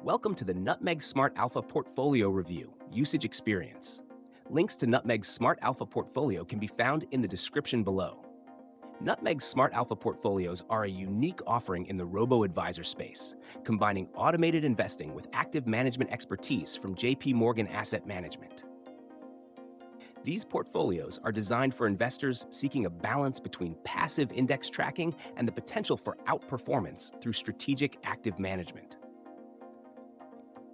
Welcome to the Nutmeg Smart Alpha Portfolio Review Usage Experience. Links to Nutmeg's Smart Alpha Portfolio can be found in the description below. Nutmeg's Smart Alpha Portfolios are a unique offering in the robo-advisor space, combining automated investing with active management expertise from JP Morgan Asset Management. These portfolios are designed for investors seeking a balance between passive index tracking and the potential for outperformance through strategic active management.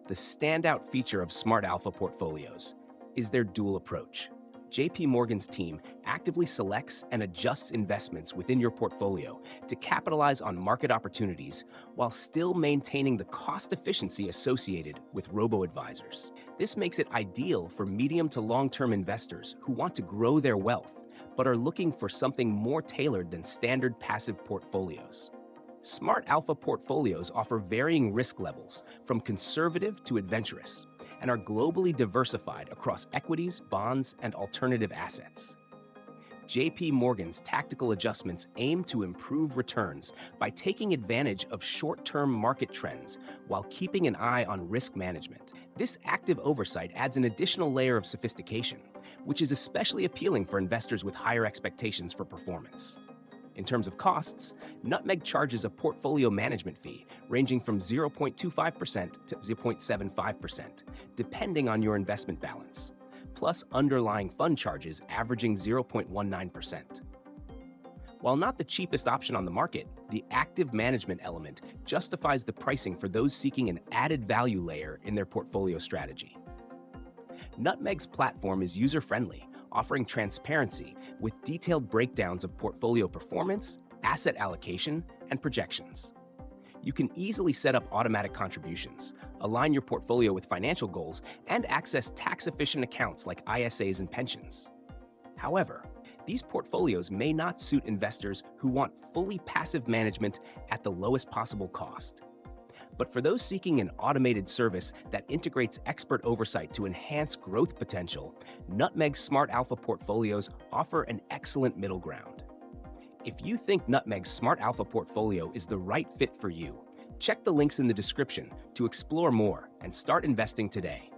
The standout feature of Smart Alpha portfolios is their dual approach. JP Morgan's team actively selects and adjusts investments within your portfolio to capitalize on market opportunities while still maintaining the cost efficiency associated with robo-advisors. This makes it ideal for medium to long-term investors who want to grow their wealth but are looking for something more tailored than standard passive portfolios. Smart Alpha portfolios offer varying risk levels, from conservative to adventurous, and are globally diversified across equities, bonds, and alternative assets. JP Morgan's tactical adjustments aim to improve returns by taking advantage of short-term market trends while keeping an eye on risk management. This active oversight adds an additional layer of sophistication, which is especially appealing for investors with higher expectations for performance. In terms of costs, Nutmeg charges a portfolio management fee ranging from 0.25% to 0.75%, depending on your investment balance, plus underlying fund charges averaging 0.19%. While not the cheapest option on the market, the active management element justifies the pricing for those seeking an added value layer in their portfolio strategy. Nutmeg's platform is user-friendly, offering transparency with detailed breakdowns of portfolio performance, asset allocation, and projections. You can easily set up automatic contributions, align your portfolio with financial goals, and access tax-efficient accounts like ISAs and pensions. However, these portfolios may not suit investors who want fully passive management at the lowest possible cost. But for those seeking an automated service that integrates expert oversight to enhance growth potential, Nutmeg's Smart Alpha portfolios offer an excellent middle ground. If you think Nutmeg's Smart Alpha portfolio is the right fit for you, check the links in the description to explore more and start investing today.